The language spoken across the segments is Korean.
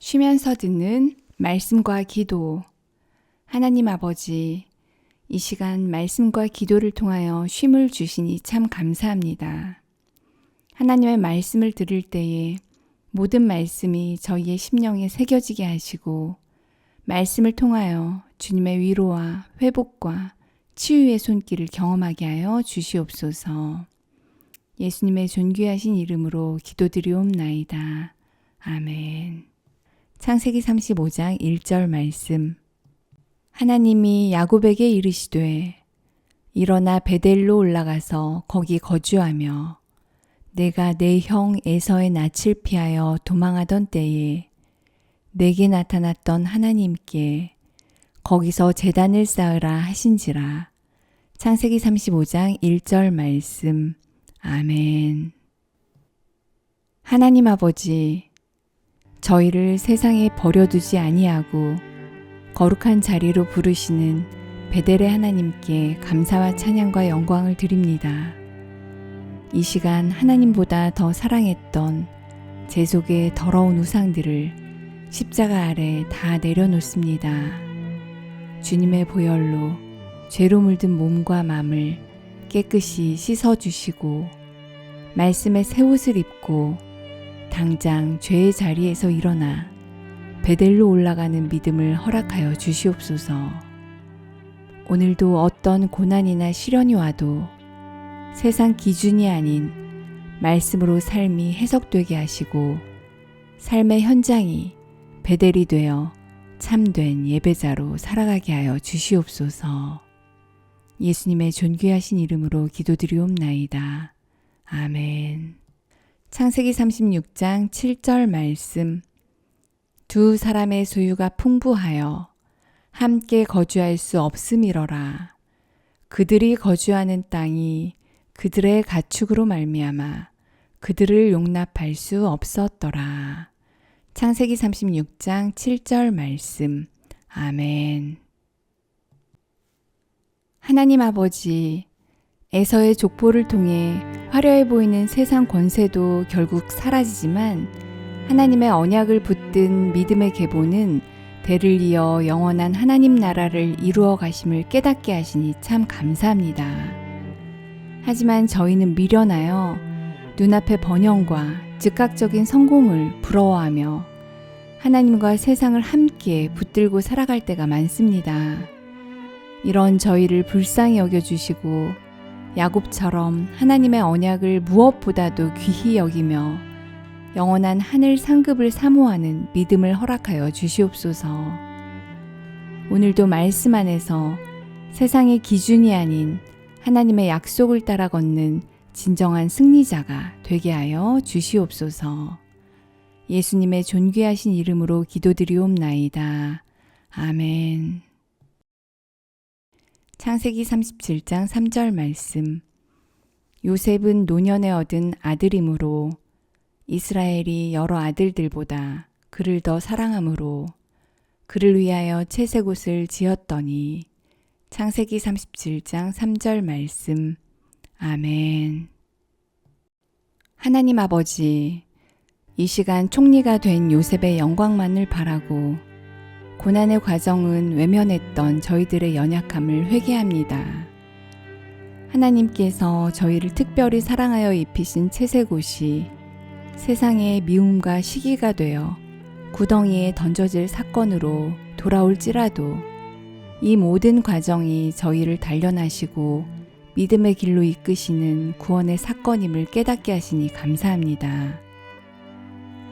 쉬면서 듣는 말씀과 기도. 하나님 아버지, 이 시간 말씀과 기도를 통하여 쉼을 주시니 참 감사합니다. 하나님의 말씀을 들을 때에 모든 말씀이 저희의 심령에 새겨지게 하시고 말씀을 통하여 주님의 위로와 회복과 치유의 손길을 경험하게 하여 주시옵소서. 예수님의 존귀하신 이름으로 기도드리옵나이다. 아멘. 창세기 35장 1절 말씀. 하나님이 야곱에게 이르시되 일어나 베델로 올라가서 거기 거주하며 내가 내 형 에서의 낯을 피하여 도망하던 때에 내게 나타났던 하나님께 거기서 제단을 쌓으라 하신지라. 창세기 35장 1절 말씀. 아멘. 하나님 아버지, 저희를 세상에 버려두지 아니하고 거룩한 자리로 부르시는 베델의 하나님께 감사와 찬양과 영광을 드립니다. 이 시간 하나님보다 더 사랑했던 제 속의 더러운 우상들을 십자가 아래 다 내려놓습니다. 주님의 보혈로 죄로 물든 몸과 마음을 깨끗이 씻어주시고 말씀의 새 옷을 입고 당장 죄의 자리에서 일어나 베델로 올라가는 믿음을 허락하여 주시옵소서. 오늘도 어떤 고난이나 시련이 와도 세상 기준이 아닌 말씀으로 삶이 해석되게 하시고 삶의 현장이 베델이 되어 참된 예배자로 살아가게 하여 주시옵소서. 예수님의 존귀하신 이름으로 기도드리옵나이다. 아멘. 창세기 36장 7절 말씀. 두 사람의 소유가 풍부하여 함께 거주할 수 없음이러라. 그들이 거주하는 땅이 그들의 가축으로 말미암아 그들을 용납할 수 없었더라. 창세기 36장 7절 말씀. 아멘. 하나님 아버지, 에서의 족보를 통해 화려해 보이는 세상 권세도 결국 사라지지만 하나님의 언약을 붙든 믿음의 계보는 대를 이어 영원한 하나님 나라를 이루어 가심을 깨닫게 하시니 참 감사합니다. 하지만 저희는 미련하여 눈앞의 번영과 즉각적인 성공을 부러워하며 하나님과 세상을 함께 붙들고 살아갈 때가 많습니다. 이런 저희를 불쌍히 여겨주시고 야곱처럼 하나님의 언약을 무엇보다도 귀히 여기며 영원한 하늘 상급을 사모하는 믿음을 허락하여 주시옵소서. 오늘도 말씀 안에서 세상의 기준이 아닌 하나님의 약속을 따라 걷는 진정한 승리자가 되게 하여 주시옵소서. 예수님의 존귀하신 이름으로 기도드리옵나이다. 아멘. 창세기 37장 3절 말씀. 요셉은 노년에 얻은 아들이므로 이스라엘이 여러 아들들보다 그를 더 사랑함으로 그를 위하여 채색옷을 지었더니. 창세기 37장 3절 말씀. 아멘. 하나님 아버지, 이 시간 총리가 된 요셉의 영광만을 바라고 고난의 과정은 외면했던 저희들의 연약함을 회개합니다. 하나님께서 저희를 특별히 사랑하여 입히신 채색옷이 세상의 미움과 시기가 되어 구덩이에 던져질 사건으로 돌아올지라도 이 모든 과정이 저희를 단련하시고 믿음의 길로 이끄시는 구원의 사건임을 깨닫게 하시니 감사합니다.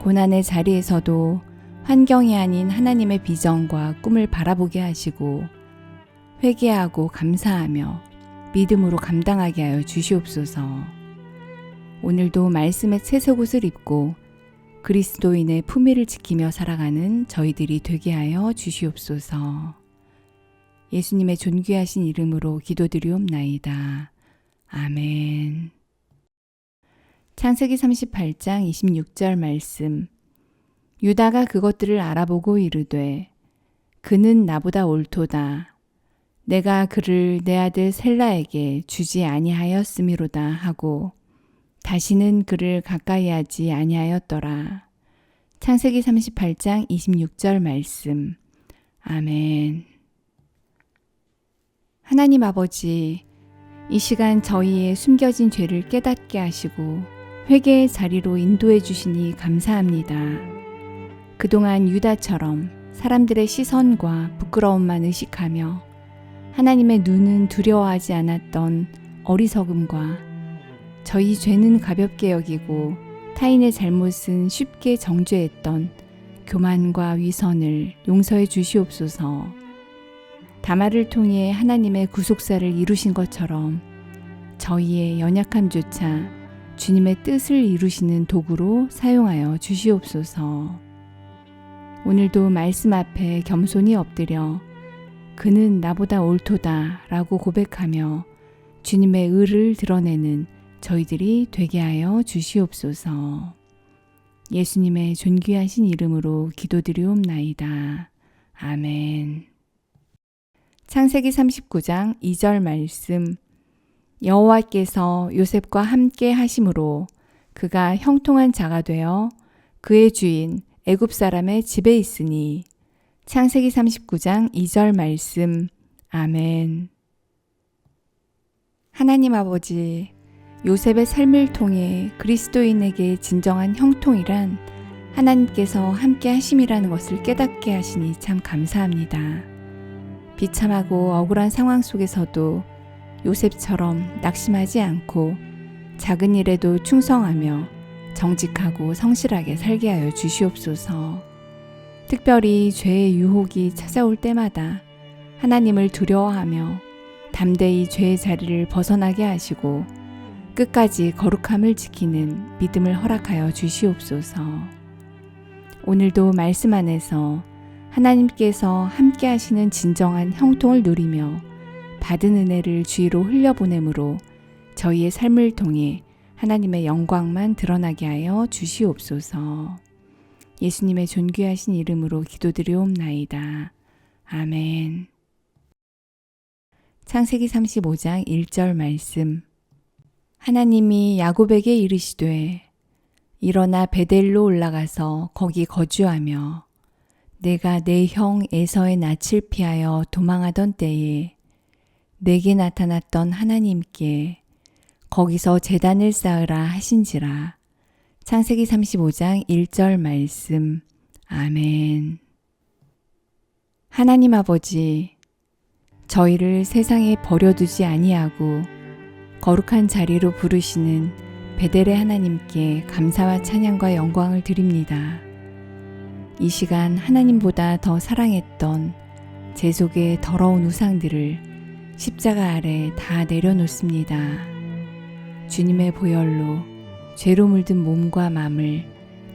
고난의 자리에서도 환경이 아닌 하나님의 비전과 꿈을 바라보게 하시고 회개하고 감사하며 믿음으로 감당하게 하여 주시옵소서. 오늘도 말씀의 채색옷을 입고 그리스도인의 품위를 지키며 살아가는 저희들이 되게 하여 주시옵소서. 예수님의 존귀하신 이름으로 기도드리옵나이다. 아멘. 창세기 38장 26절 말씀. 유다가 그것들을 알아보고 이르되 그는 나보다 옳도다. 내가 그를 내 아들 셀라에게 주지 아니하였음이로다 하고 다시는 그를 가까이 하지 아니하였더라. 창세기 38장 26절 말씀. 아멘. 하나님 아버지, 이 시간 저희의 숨겨진 죄를 깨닫게 하시고 회개의 자리로 인도해 주시니 감사합니다. 그동안 유다처럼 사람들의 시선과 부끄러움만 의식하며 하나님의 눈은 두려워하지 않았던 어리석음과 저희 죄는 가볍게 여기고 타인의 잘못은 쉽게 정죄했던 교만과 위선을 용서해 주시옵소서. 다말을 통해 하나님의 구속사를 이루신 것처럼 저희의 연약함조차 주님의 뜻을 이루시는 도구로 사용하여 주시옵소서. 오늘도 말씀 앞에 겸손히 엎드려 그는 나보다 옳도다 라고 고백하며 주님의 의를 드러내는 저희들이 되게 하여 주시옵소서. 예수님의 존귀하신 이름으로 기도드리옵나이다. 아멘. 창세기 39장 2절 말씀. 여호와께서 요셉과 함께 하심으로 그가 형통한 자가 되어 그의 주인 애굽 사람의 집에 있으니. 창세기 39장 2절 말씀. 아멘. 하나님 아버지, 요셉의 삶을 통해 그리스도인에게 진정한 형통이란 하나님께서 함께 하심이라는 것을 깨닫게 하시니 참 감사합니다. 비참하고 억울한 상황 속에서도 요셉처럼 낙심하지 않고 작은 일에도 충성하며 정직하고 성실하게 살게 하여 주시옵소서. 특별히 죄의 유혹이 찾아올 때마다 하나님을 두려워하며 담대히 죄의 자리를 벗어나게 하시고 끝까지 거룩함을 지키는 믿음을 허락하여 주시옵소서. 오늘도 말씀 안에서 하나님께서 함께 하시는 진정한 형통을 누리며 받은 은혜를 주위로 흘려보내므로 저희의 삶을 통해 하나님의 영광만 드러나게 하여 주시옵소서. 예수님의 존귀하신 이름으로 기도드리옵나이다. 아멘. 창세기 35장 1절 말씀. 하나님이 야곱에게 이르시되 일어나 베델로 올라가서 거기 거주하며 내가 내 형 에서의 낯을 피하여 도망하던 때에 내게 나타났던 하나님께 거기서 제단을 쌓으라 하신지라. 창세기 35장 1절 말씀. 아멘. 하나님 아버지, 저희를 세상에 버려두지 아니하고 거룩한 자리로 부르시는 베델의 하나님께 감사와 찬양과 영광을 드립니다. 이 시간 하나님보다 더 사랑했던 제 속의 더러운 우상들을 십자가 아래 다 내려놓습니다. 주님의 보혈로 죄로 물든 몸과 마음을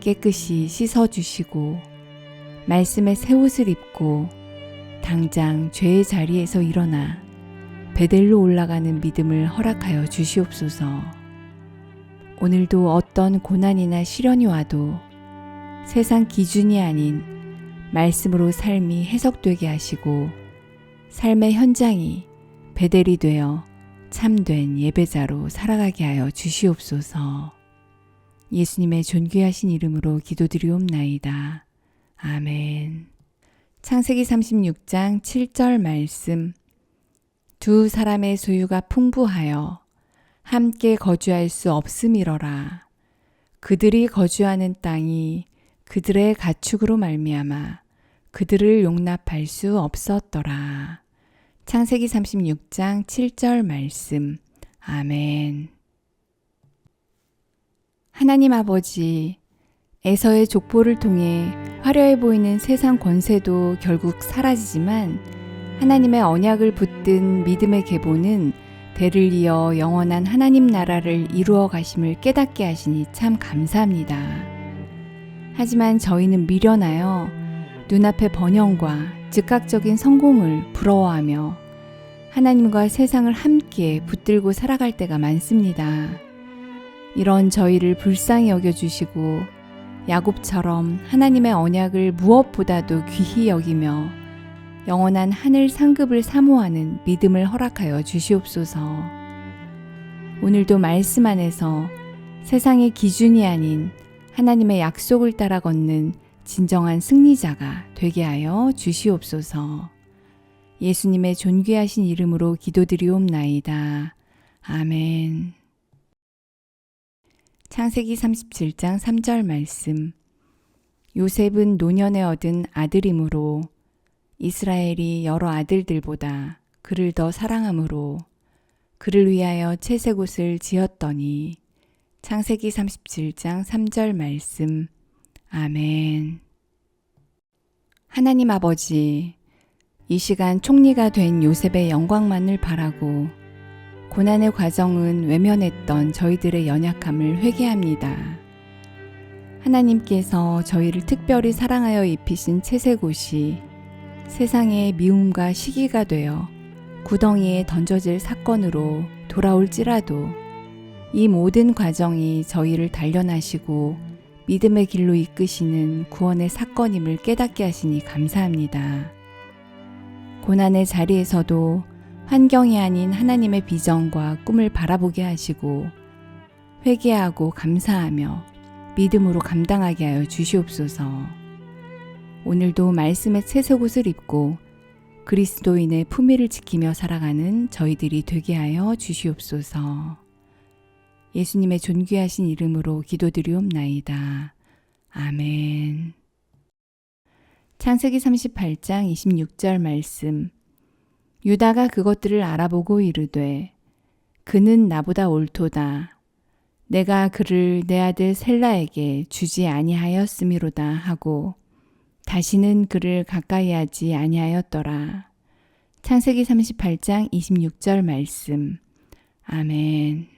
깨끗이 씻어주시고 말씀의 새 옷을 입고 당장 죄의 자리에서 일어나 베델로 올라가는 믿음을 허락하여 주시옵소서. 오늘도 어떤 고난이나 시련이 와도 세상 기준이 아닌 말씀으로 삶이 해석되게 하시고 삶의 현장이 베델이 되어 참된 예배자로 살아가게 하여 주시옵소서. 예수님의 존귀하신 이름으로 기도드리옵나이다. 아멘. 창세기 36장 7절 말씀. 두 사람의 소유가 풍부하여 함께 거주할 수 없음이러라. 그들이 거주하는 땅이 그들의 가축으로 말미암아 그들을 용납할 수 없었더라. 창세기 36장 7절 말씀. 아멘. 하나님 아버지, 에서의 족보를 통해 화려해 보이는 세상 권세도 결국 사라지지만 하나님의 언약을 붙든 믿음의 계보는 대를 이어 영원한 하나님 나라를 이루어 가심을 깨닫게 하시니 참 감사합니다. 하지만 저희는 미련하여 눈앞의 번영과 즉각적인 성공을 부러워하며 하나님과 세상을 함께 붙들고 살아갈 때가 많습니다. 이런 저희를 불쌍히 여겨주시고 야곱처럼 하나님의 언약을 무엇보다도 귀히 여기며 영원한 하늘 상급을 사모하는 믿음을 허락하여 주시옵소서. 오늘도 말씀 안에서 세상의 기준이 아닌 하나님의 약속을 따라 걷는 진정한 승리자가 되게 하여 주시옵소서. 예수님의 존귀하신 이름으로 기도드리옵나이다. 아멘. 창세기 37장 3절 말씀. 요셉은 노년에 얻은 아들이므로 이스라엘이 여러 아들들보다 그를 더 사랑함으로 그를 위하여 채색옷을 지었더니. 창세기 37장 3절 말씀. 아멘. 하나님 아버지, 이 시간 총리가 된 요셉의 영광만을 바라고 고난의 과정은 외면했던 저희들의 연약함을 회개합니다. 하나님께서 저희를 특별히 사랑하여 입히신 채색옷이 세상의 미움과 시기가 되어 구덩이에 던져질 사건으로 돌아올지라도 이 모든 과정이 저희를 단련하시고 믿음의 길로 이끄시는 구원의 사건임을 깨닫게 하시니 감사합니다. 고난의 자리에서도 환경이 아닌 하나님의 비전과 꿈을 바라보게 하시고 회개하고 감사하며 믿음으로 감당하게 하여 주시옵소서. 오늘도 말씀의 채색옷을 입고 그리스도인의 품위를 지키며 살아가는 저희들이 되게 하여 주시옵소서. 예수님의 존귀하신 이름으로 기도드리옵나이다. 아멘. 창세기 38장 26절 말씀. 유다가 그것들을 알아보고 이르되 그는 나보다 옳도다. 내가 그를 내 아들 셀라에게 주지 아니하였음이로다 하고 다시는 그를 가까이 하지 아니하였더라. 창세기 38장 26절 말씀. 아멘.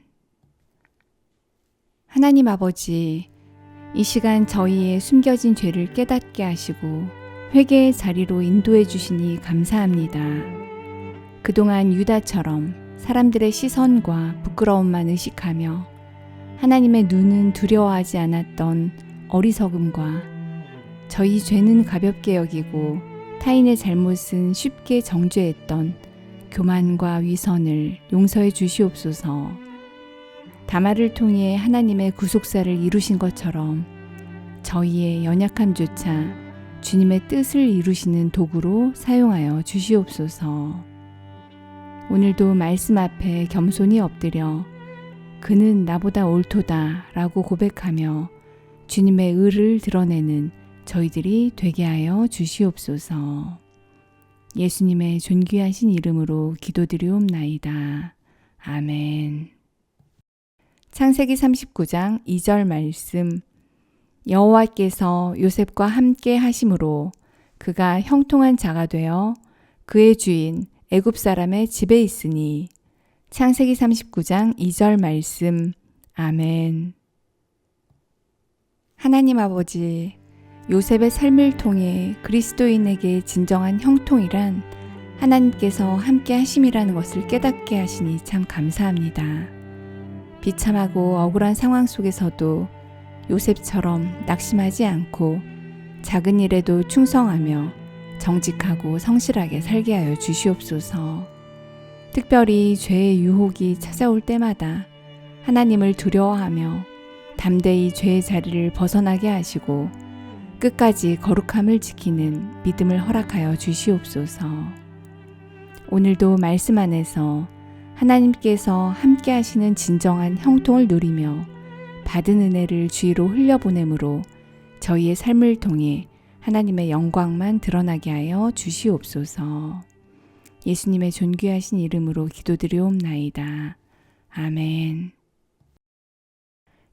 하나님 아버지, 이 시간 저희의 숨겨진 죄를 깨닫게 하시고 회개의 자리로 인도해 주시니 감사합니다. 그동안 유다처럼 사람들의 시선과 부끄러움만 의식하며 하나님의 눈은 두려워하지 않았던 어리석음과 저희 죄는 가볍게 여기고 타인의 잘못은 쉽게 정죄했던 교만과 위선을 용서해 주시옵소서. 다말을 통해 하나님의 구속사를 이루신 것처럼 저희의 연약함조차 주님의 뜻을 이루시는 도구로 사용하여 주시옵소서. 오늘도 말씀 앞에 겸손히 엎드려 그는 나보다 옳도다 라고 고백하며 주님의 의를 드러내는 저희들이 되게 하여 주시옵소서. 예수님의 존귀하신 이름으로 기도드리옵나이다. 아멘. 창세기 39장 2절 말씀. 여호와께서 요셉과 함께 하심으로 그가 형통한 자가 되어 그의 주인 애굽 사람의 집에 있으니. 창세기 39장 2절 말씀. 아멘. 하나님 아버지, 요셉의 삶을 통해 그리스도인에게 진정한 형통이란 하나님께서 함께 하심이라는 것을 깨닫게 하시니 참 감사합니다. 비참하고 억울한 상황 속에서도 요셉처럼 낙심하지 않고 작은 일에도 충성하며 정직하고 성실하게 살게 하여 주시옵소서. 특별히 죄의 유혹이 찾아올 때마다 하나님을 두려워하며 담대히 죄의 자리를 벗어나게 하시고 끝까지 거룩함을 지키는 믿음을 허락하여 주시옵소서. 오늘도 말씀 안에서 하나님께서 함께 하시는 진정한 형통을 누리며 받은 은혜를 주위로 흘려보내므로 저희의 삶을 통해 하나님의 영광만 드러나게 하여 주시옵소서. 예수님의 존귀하신 이름으로 기도드리옵나이다. 아멘.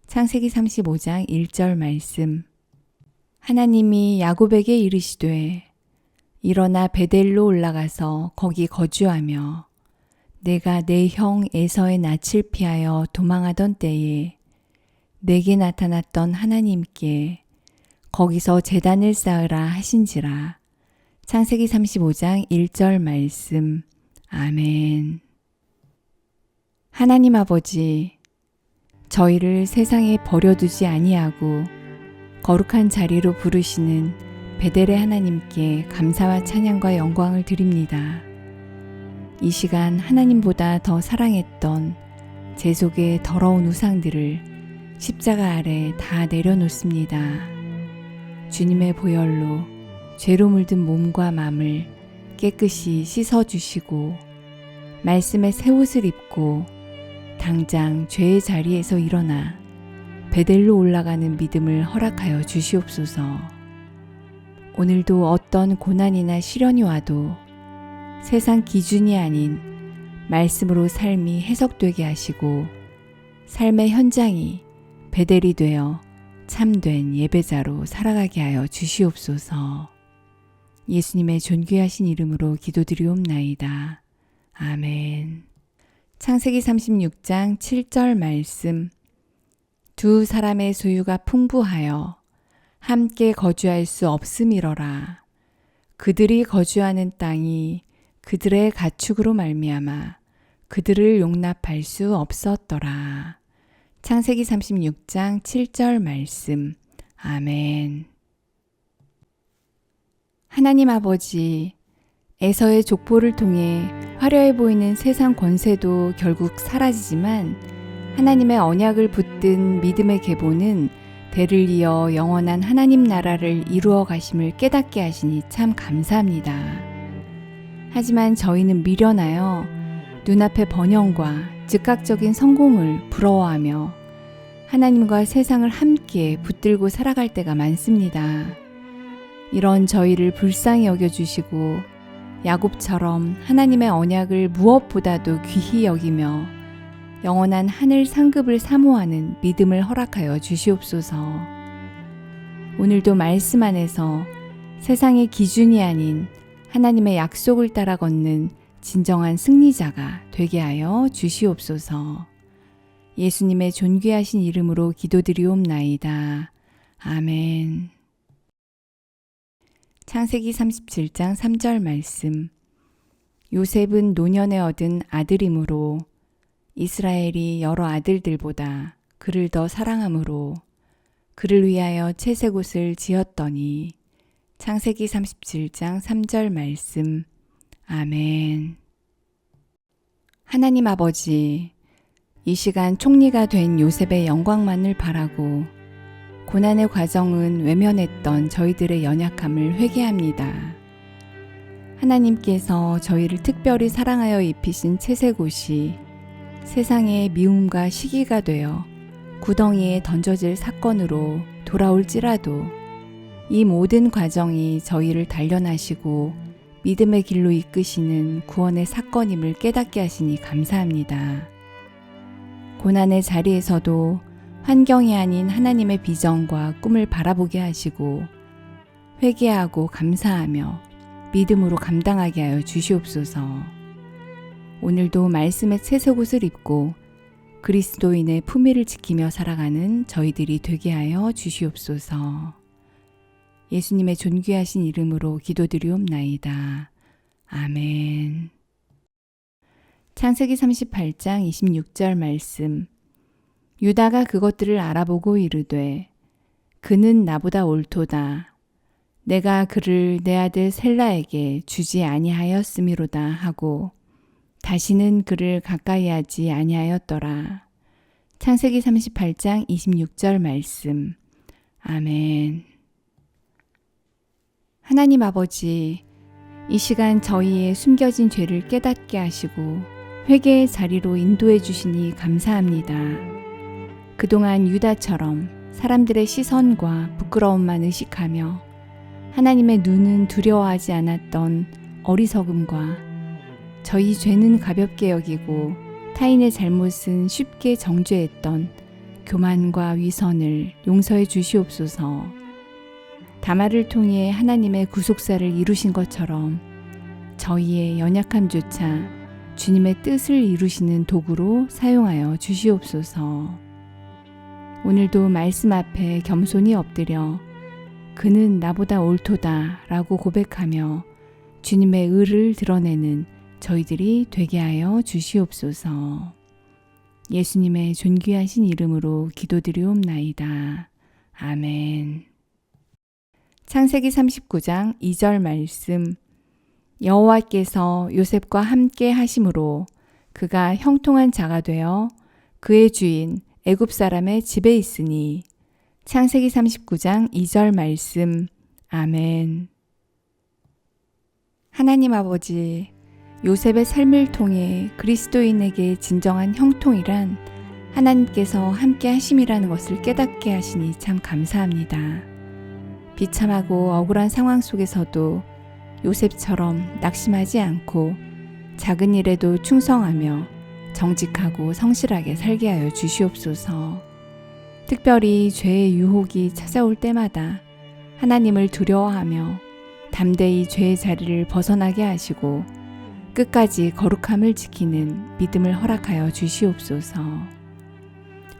창세기 35장 1절 말씀. 하나님이 야곱에게 이르시되 일어나 베델로 올라가서 거기 거주하며 내가 내 형 에서의 낯을 피하여 도망하던 때에 내게 나타났던 하나님께 거기서 제단을 쌓으라 하신지라. 창세기 35장 1절 말씀. 아멘. 하나님 아버지, 저희를 세상에 버려두지 아니하고 거룩한 자리로 부르시는 베델의 하나님께 감사와 찬양과 영광을 드립니다. 이 시간 하나님보다 더 사랑했던 제 속의 더러운 우상들을 십자가 아래 다 내려놓습니다. 주님의 보혈로 죄로 물든 몸과 마음을 깨끗이 씻어주시고 말씀의 새 옷을 입고 당장 죄의 자리에서 일어나 베델로 올라가는 믿음을 허락하여 주시옵소서. 오늘도 어떤 고난이나 시련이 와도 세상 기준이 아닌 말씀으로 삶이 해석되게 하시고 삶의 현장이 베델이 되어 참된 예배자로 살아가게 하여 주시옵소서. 예수님의 존귀하신 이름으로 기도드리옵나이다. 아멘. 창세기 36장 7절 말씀. 두 사람의 소유가 풍부하여 함께 거주할 수 없음이러라. 그들이 거주하는 땅이 그들의 가축으로 말미암아 그들을 용납할 수 없었더라. 창세기 36장 7절 말씀. 아멘. 하나님 아버지, 에서의 족보를 통해 화려해 보이는 세상 권세도 결국 사라지지만 하나님의 언약을 붙든 믿음의 계보는 대를 이어 영원한 하나님 나라를 이루어 가심을 깨닫게 하시니 참 감사합니다. 하지만 저희는 미련하여 눈앞의 번영과 즉각적인 성공을 부러워하며 하나님과 세상을 함께 붙들고 살아갈 때가 많습니다. 이런 저희를 불쌍히 여겨주시고 야곱처럼 하나님의 언약을 무엇보다도 귀히 여기며 영원한 하늘 상급을 사모하는 믿음을 허락하여 주시옵소서. 오늘도 말씀 안에서 세상의 기준이 아닌 하나님의 약속을 따라 걷는 진정한 승리자가 되게 하여 주시옵소서. 예수님의 존귀하신 이름으로 기도드리옵나이다. 아멘. 창세기 37장 3절 말씀. 요셉은 노년에 얻은 아들이므로 이스라엘이 여러 아들들보다 그를 더 사랑함으로 그를 위하여 채색옷을 지었더니. 창세기 37장 3절 말씀. 아멘. 하나님 아버지, 이 시간 총리가 된 요셉의 영광만을 바라고 고난의 과정은 외면했던 저희들의 연약함을 회개합니다. 하나님께서 저희를 특별히 사랑하여 입히신 채색옷이 세상의 미움과 시기가 되어 구덩이에 던져질 사건으로 돌아올지라도 이 모든 과정이 저희를 단련하시고 믿음의 길로 이끄시는 구원의 사건임을 깨닫게 하시니 감사합니다. 고난의 자리에서도 환경이 아닌 하나님의 비전과 꿈을 바라보게 하시고 회개하고 감사하며 믿음으로 감당하게 하여 주시옵소서. 오늘도 말씀의 채색옷을 입고 그리스도인의 품위를 지키며 살아가는 저희들이 되게 하여 주시옵소서. 예수님의 존귀하신 이름으로 기도드리옵나이다. 아멘. 창세기 38장 26절 말씀. 유다가 그것들을 알아보고 이르되 그는 나보다 옳도다. 내가 그를 내 아들 셀라에게 주지 아니하였음이로다 하고 다시는 그를 가까이 하지 아니하였더라. 창세기 38장 26절 말씀. 아멘. 하나님 아버지, 이 시간 저희의 숨겨진 죄를 깨닫게 하시고 회개의 자리로 인도해 주시니 감사합니다. 그동안 유다처럼 사람들의 시선과 부끄러움만 의식하며 하나님의 눈은 두려워하지 않았던 어리석음과 저희 죄는 가볍게 여기고 타인의 잘못은 쉽게 정죄했던 교만과 위선을 용서해 주시옵소서. 다말을 통해 하나님의 구속사를 이루신 것처럼 저희의 연약함조차 주님의 뜻을 이루시는 도구로 사용하여 주시옵소서. 오늘도 말씀 앞에 겸손히 엎드려 그는 나보다 옳도다 라고 고백하며 주님의 의를 드러내는 저희들이 되게 하여 주시옵소서. 예수님의 존귀하신 이름으로 기도드리옵나이다. 아멘. 창세기 39장 2절 말씀. 여호와께서 요셉과 함께 하심으로 그가 형통한 자가 되어 그의 주인 애굽 사람의 집에 있으니. 창세기 39장 2절 말씀. 아멘. 하나님 아버지, 요셉의 삶을 통해 그리스도인에게 진정한 형통이란 하나님께서 함께 하심이라는 것을 깨닫게 하시니 참 감사합니다. 비참하고 억울한 상황 속에서도 요셉처럼 낙심하지 않고 작은 일에도 충성하며 정직하고 성실하게 살게 하여 주시옵소서. 특별히 죄의 유혹이 찾아올 때마다 하나님을 두려워하며 담대히 죄의 자리를 벗어나게 하시고 끝까지 거룩함을 지키는 믿음을 허락하여 주시옵소서.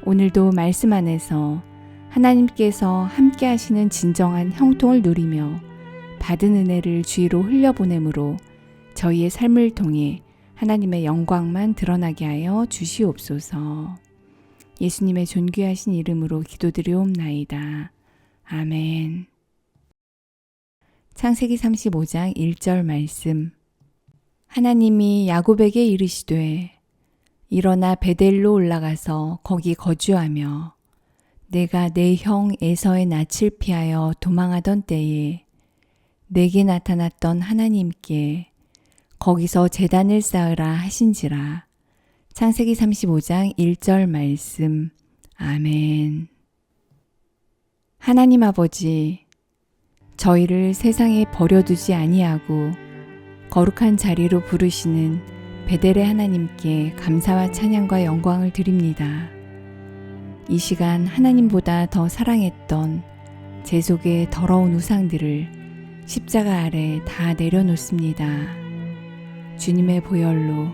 오늘도 말씀 안에서 하나님께서 함께 하시는 진정한 형통을 누리며 받은 은혜를 주위로 흘려보내므로 저희의 삶을 통해 하나님의 영광만 드러나게 하여 주시옵소서. 예수님의 존귀하신 이름으로 기도드리옵나이다. 아멘. 창세기 35장 1절 말씀. 하나님이 야곱에게 이르시되 일어나 베델로 올라가서 거기 거주하며 내가 내 형 에서의 낯을 피하여 도망하던 때에 내게 나타났던 하나님께 거기서 제단을 쌓으라 하신지라. 창세기 35장 1절 말씀. 아멘. 하나님 아버지, 저희를 세상에 버려두지 아니하고 거룩한 자리로 부르시는 베델의 하나님께 감사와 찬양과 영광을 드립니다. 이 시간 하나님보다 더 사랑했던 제 속의 더러운 우상들을 십자가 아래 다 내려놓습니다. 주님의 보혈로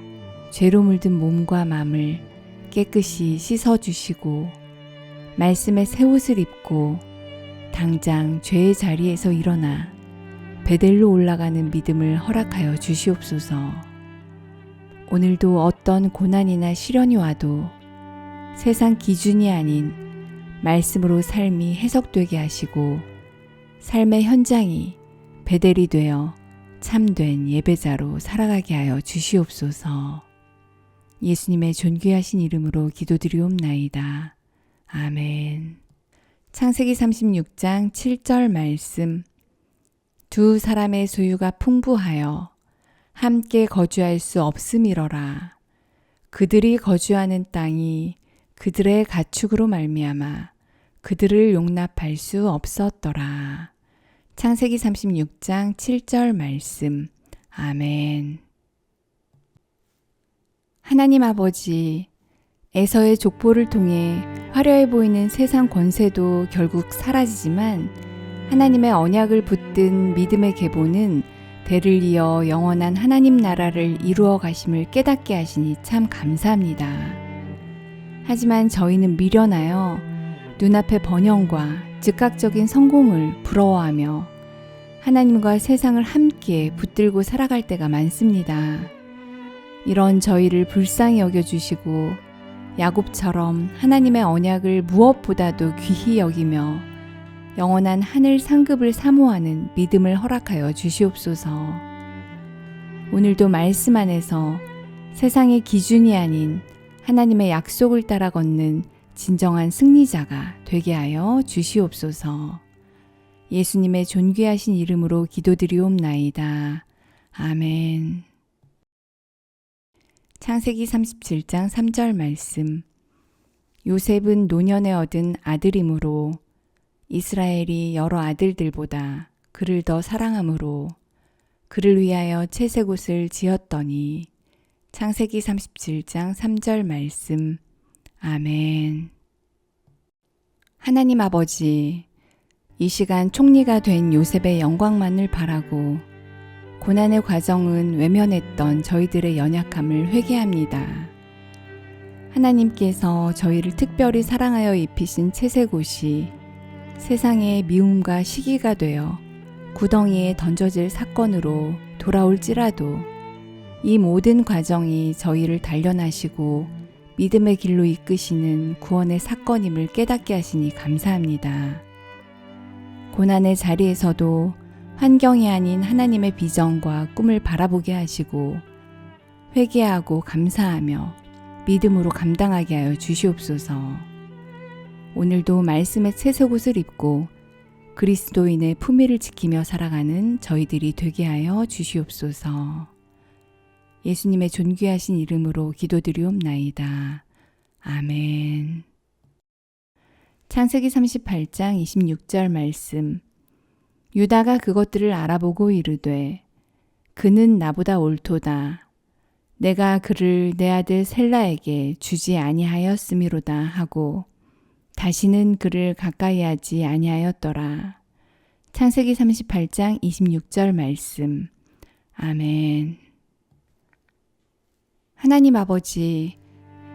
죄로 물든 몸과 마음을 깨끗이 씻어주시고 말씀의 새 옷을 입고 당장 죄의 자리에서 일어나 베델로 올라가는 믿음을 허락하여 주시옵소서. 오늘도 어떤 고난이나 시련이 와도 세상 기준이 아닌 말씀으로 삶이 해석되게 하시고 삶의 현장이 베델이 되어 참된 예배자로 살아가게 하여 주시옵소서. 예수님의 존귀하신 이름으로 기도드리옵나이다. 아멘. 창세기 36장 7절 말씀. 두 사람의 소유가 풍부하여 함께 거주할 수 없음이러라. 그들이 거주하는 땅이 그들의 가축으로 말미암아 그들을 용납할 수 없었더라. 창세기 36장 7절 말씀. 아멘. 하나님 아버지, 에서의 족보를 통해 화려해 보이는 세상 권세도 결국 사라지지만 하나님의 언약을 붙든 믿음의 계보는 대를 이어 영원한 하나님 나라를 이루어 가심을 깨닫게 하시니 참 감사합니다. 하지만 저희는 미련하여 눈앞의 번영과 즉각적인 성공을 부러워하며 하나님과 세상을 함께 붙들고 살아갈 때가 많습니다. 이런 저희를 불쌍히 여겨주시고 야곱처럼 하나님의 언약을 무엇보다도 귀히 여기며 영원한 하늘 상급을 사모하는 믿음을 허락하여 주시옵소서. 오늘도 말씀 안에서 세상의 기준이 아닌 하나님의 약속을 따라 걷는 진정한 승리자가 되게 하여 주시옵소서. 예수님의 존귀하신 이름으로 기도드리옵나이다. 아멘. 창세기 37장 3절 말씀. 요셉은 노년에 얻은 아들이므로 이스라엘이 여러 아들들보다 그를 더 사랑하므로 그를 위하여 채색옷을 지었더니. 창세기 37장 3절 말씀. 아멘. 하나님 아버지, 이 시간 총리가 된 요셉의 영광만을 바라고 고난의 과정은 외면했던 저희들의 연약함을 회개합니다. 하나님께서 저희를 특별히 사랑하여 입히신 채색옷이 세상의 미움과 시기가 되어 구덩이에 던져질 사건으로 돌아올지라도 이 모든 과정이 저희를 단련하시고 믿음의 길로 이끄시는 구원의 사건임을 깨닫게 하시니 감사합니다. 고난의 자리에서도 환경이 아닌 하나님의 비전과 꿈을 바라보게 하시고 회개하고 감사하며 믿음으로 감당하게 하여 주시옵소서. 오늘도 말씀의 채색옷을 입고 그리스도인의 품위를 지키며 살아가는 저희들이 되게 하여 주시옵소서. 예수님의 존귀하신 이름으로 기도드리옵나이다. 아멘. 창세기 38장 26절 말씀. 유다가 그것들을 알아보고 이르되 그는 나보다 옳도다. 내가 그를 내 아들 셀라에게 주지 아니하였음이로다 하고 다시는 그를 가까이 하지 아니하였더라. 창세기 38장 26절 말씀. 아멘. 하나님 아버지,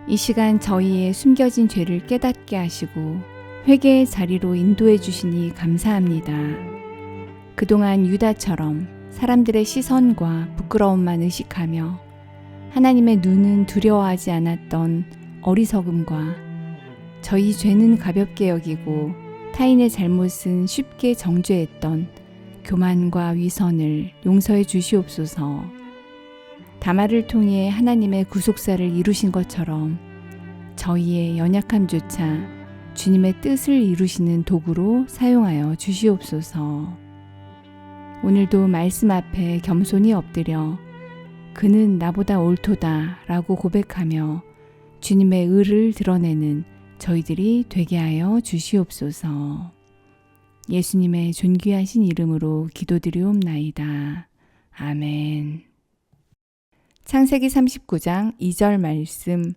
이 시간 저희의 숨겨진 죄를 깨닫게 하시고 회개의 자리로 인도해 주시니 감사합니다. 그동안 유다처럼 사람들의 시선과 부끄러움만 의식하며 하나님의 눈은 두려워하지 않았던 어리석음과 저희 죄는 가볍게 여기고 타인의 잘못은 쉽게 정죄했던 교만과 위선을 용서해 주시옵소서. 다말을 통해 하나님의 구속사를 이루신 것처럼 저희의 연약함조차 주님의 뜻을 이루시는 도구로 사용하여 주시옵소서. 오늘도 말씀 앞에 겸손히 엎드려 그는 나보다 옳도다 라고 고백하며 주님의 의를 드러내는 저희들이 되게 하여 주시옵소서. 예수님의 존귀하신 이름으로 기도드리옵나이다. 아멘. 창세기 39장 2절 말씀.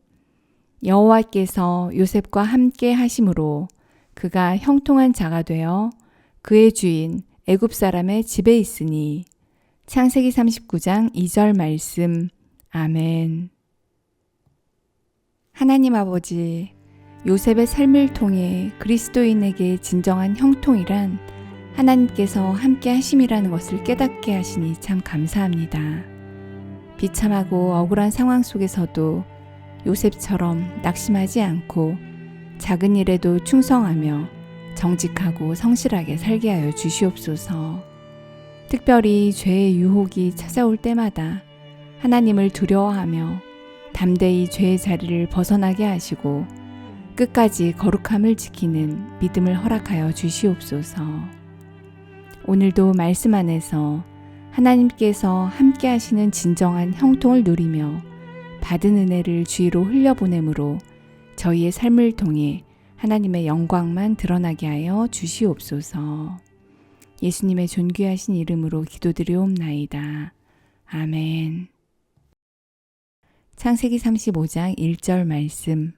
여호와께서 요셉과 함께 하심으로 그가 형통한 자가 되어 그의 주인 애굽 사람의 집에 있으니. 창세기 39장 2절 말씀. 아멘. 하나님 아버지, 요셉의 삶을 통해 그리스도인에게 진정한 형통이란 하나님께서 함께 하심이라는 것을 깨닫게 하시니 참 감사합니다. 비참하고 억울한 상황 속에서도 요셉처럼 낙심하지 않고 작은 일에도 충성하며 정직하고 성실하게 살게 하여 주시옵소서. 특별히 죄의 유혹이 찾아올 때마다 하나님을 두려워하며 담대히 죄의 자리를 벗어나게 하시고 끝까지 거룩함을 지키는 믿음을 허락하여 주시옵소서. 오늘도 말씀 안에서 하나님께서 함께 하시는 진정한 형통을 누리며 받은 은혜를 주위로 흘려보내므로 저희의 삶을 통해 하나님의 영광만 드러나게 하여 주시옵소서. 예수님의 존귀하신 이름으로 기도드리옵나이다. 아멘. 창세기 35장 1절 말씀.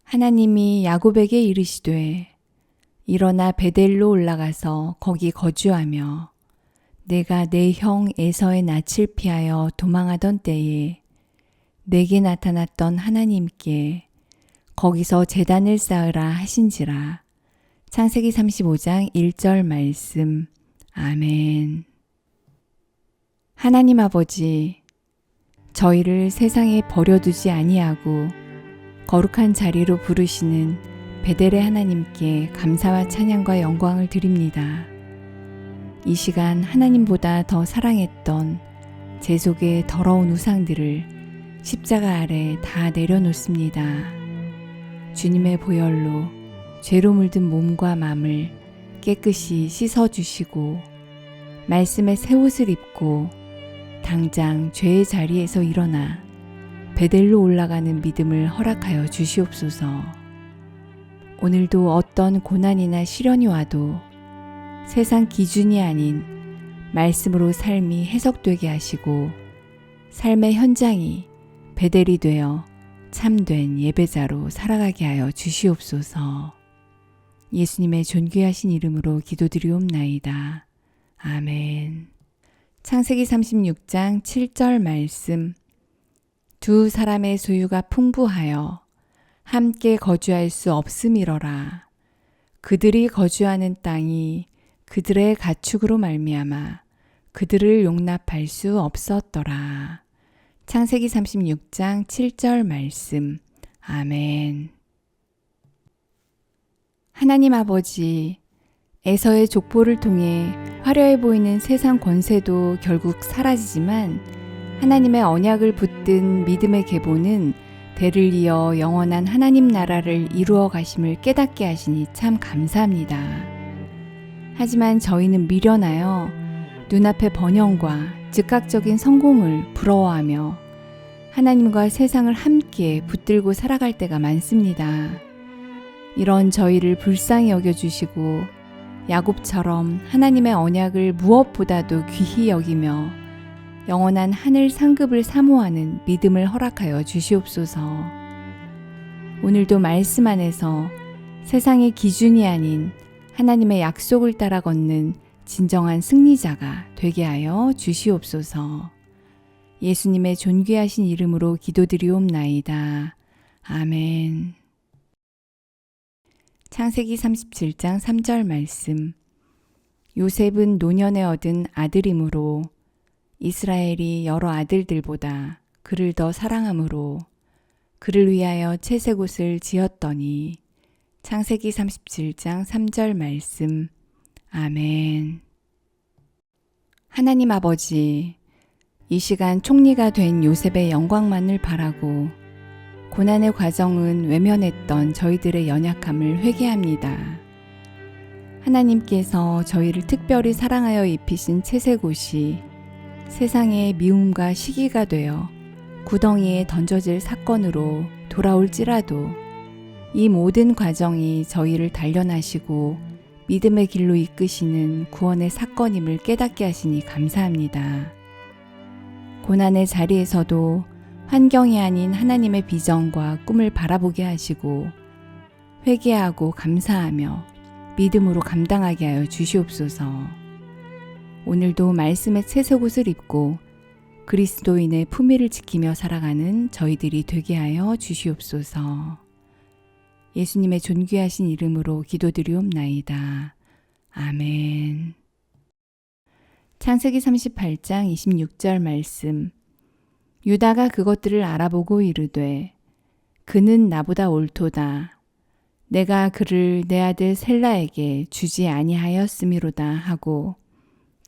하나님이 야곱에게 이르시되 일어나 베델로 올라가서 거기 거주하며 내가 내 형 에서의 낯을 피하여 도망하던 때에 내게 나타났던 하나님께 거기서 제단을 쌓으라 하신지라. 창세기 35장 1절 말씀. 아멘. 하나님 아버지, 저희를 세상에 버려두지 아니하고 거룩한 자리로 부르시는 베델의 하나님께 감사와 찬양과 영광을 드립니다. 이 시간 하나님보다 더 사랑했던 제 속의 더러운 우상들을 십자가 아래 다 내려놓습니다. 주님의 보혈로 죄로 물든 몸과 마음을 깨끗이 씻어주시고 말씀의 새 옷을 입고 당장 죄의 자리에서 일어나 베델로 올라가는 믿음을 허락하여 주시옵소서. 오늘도 어떤 고난이나 시련이 와도 세상 기준이 아닌 말씀으로 삶이 해석되게 하시고 삶의 현장이 베델이 되어 참된 예배자로 살아가게 하여 주시옵소서. 예수님의 존귀하신 이름으로 기도드리옵나이다. 아멘. 창세기 36장 7절 말씀. 두 사람의 소유가 풍부하여 함께 거주할 수 없음이러라. 그들이 거주하는 땅이 그들의 가축으로 말미암아 그들을 용납할 수 없었더라. 창세기 36장 7절 말씀. 아멘. 하나님 아버지, 에서의 족보를 통해 화려해 보이는 세상 권세도 결국 사라지지만 하나님의 언약을 붙든 믿음의 계보는 대를 이어 영원한 하나님 나라를 이루어 가심을 깨닫게 하시니 참 감사합니다. 하지만 저희는 미련하여 눈앞의 번영과 즉각적인 성공을 부러워하며 하나님과 세상을 함께 붙들고 살아갈 때가 많습니다. 이런 저희를 불쌍히 여겨주시고 야곱처럼 하나님의 언약을 무엇보다도 귀히 여기며 영원한 하늘 상급을 사모하는 믿음을 허락하여 주시옵소서. 오늘도 말씀 안에서 세상의 기준이 아닌 하나님의 약속을 따라 걷는 진정한 승리자가 되게 하여 주시옵소서. 예수님의 존귀하신 이름으로 기도드리옵나이다. 아멘. 창세기 37장 3절 말씀. 요셉은 노년에 얻은 아들이므로 이스라엘이 여러 아들들보다 그를 더 사랑함으로 그를 위하여 채색옷을 지었더니. 창세기 37장 3절 말씀. 아멘. 하나님 아버지, 이 시간 총리가 된 요셉의 영광만을 바라고 고난의 과정은 외면했던 저희들의 연약함을 회개합니다. 하나님께서 저희를 특별히 사랑하여 입히신 채색옷이 세상의 미움과 시기가 되어 구덩이에 던져질 사건으로 돌아올지라도 이 모든 과정이 저희를 단련하시고 믿음의 길로 이끄시는 구원의 사건임을 깨닫게 하시니 감사합니다. 고난의 자리에서도 환경이 아닌 하나님의 비전과 꿈을 바라보게 하시고 회개하고 감사하며 믿음으로 감당하게 하여 주시옵소서. 오늘도 말씀의 채색옷을 입고 그리스도인의 품위를 지키며 살아가는 저희들이 되게 하여 주시옵소서. 예수님의 존귀하신 이름으로 기도드리옵나이다. 아멘. 창세기 38장 26절 말씀. 유다가 그것들을 알아보고 이르되 그는 나보다 옳도다. 내가 그를 내 아들 셀라에게 주지 아니하였음이로다 하고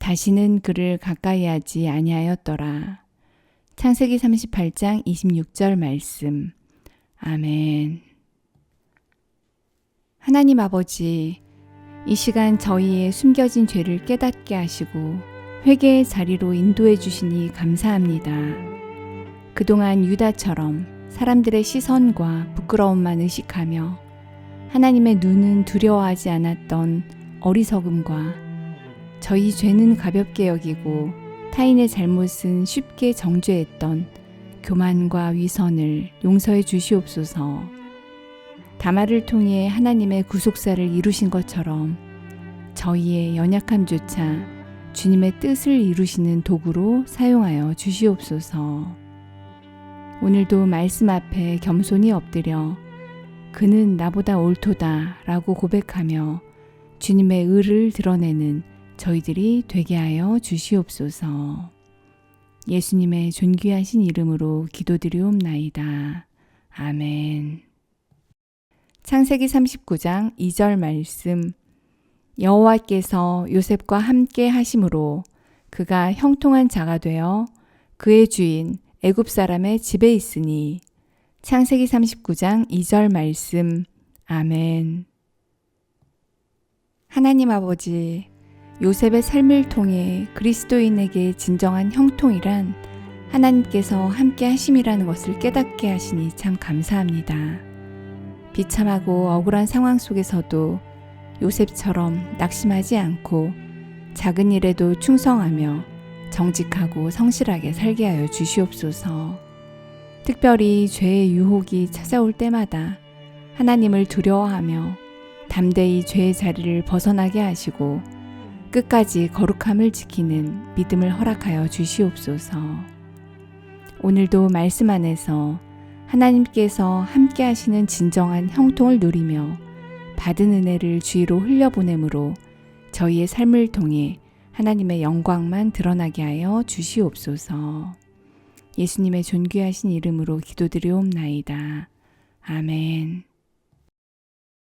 다시는 그를 가까이 하지 아니하였더라. 창세기 38장 26절 말씀. 아멘. 하나님 아버지, 이 시간 저희의 숨겨진 죄를 깨닫게 하시고 회개의 자리로 인도해 주시니 감사합니다. 그동안 유다처럼 사람들의 시선과 부끄러움만 의식하며 하나님의 눈은 두려워하지 않았던 어리석음과 저희 죄는 가볍게 여기고 타인의 잘못은 쉽게 정죄했던 교만과 위선을 용서해 주시옵소서. 다말을 통해 하나님의 구속사를 이루신 것처럼 저희의 연약함조차 주님의 뜻을 이루시는 도구로 사용하여 주시옵소서. 오늘도 말씀 앞에 겸손히 엎드려 그는 나보다 옳도다 라고 고백하며 주님의 의를 드러내는 저희들이 되게 하여 주시옵소서. 예수님의 존귀하신 이름으로 기도드리옵나이다. 아멘. 창세기 39장 2절 말씀. 여호와께서 요셉과 함께 하심으로 그가 형통한 자가 되어 그의 주인 애굽 사람의 집에 있으니. 창세기 39장 2절 말씀. 아멘. 하나님 아버지, 요셉의 삶을 통해 그리스도인에게 진정한 형통이란 하나님께서 함께 하심이라는 것을 깨닫게 하시니 참 감사합니다. 비참하고 억울한 상황 속에서도 요셉처럼 낙심하지 않고 작은 일에도 충성하며 정직하고 성실하게 살게 하여 주시옵소서. 특별히 죄의 유혹이 찾아올 때마다 하나님을 두려워하며 담대히 죄의 자리를 벗어나게 하시고 끝까지 거룩함을 지키는 믿음을 허락하여 주시옵소서. 오늘도 말씀 안에서 하나님께서 함께 하시는 진정한 형통을 누리며 받은 은혜를 주위로 흘려보내므로 저희의 삶을 통해 하나님의 영광만 드러나게 하여 주시옵소서. 예수님의 존귀하신 이름으로 기도드리옵나이다. 아멘.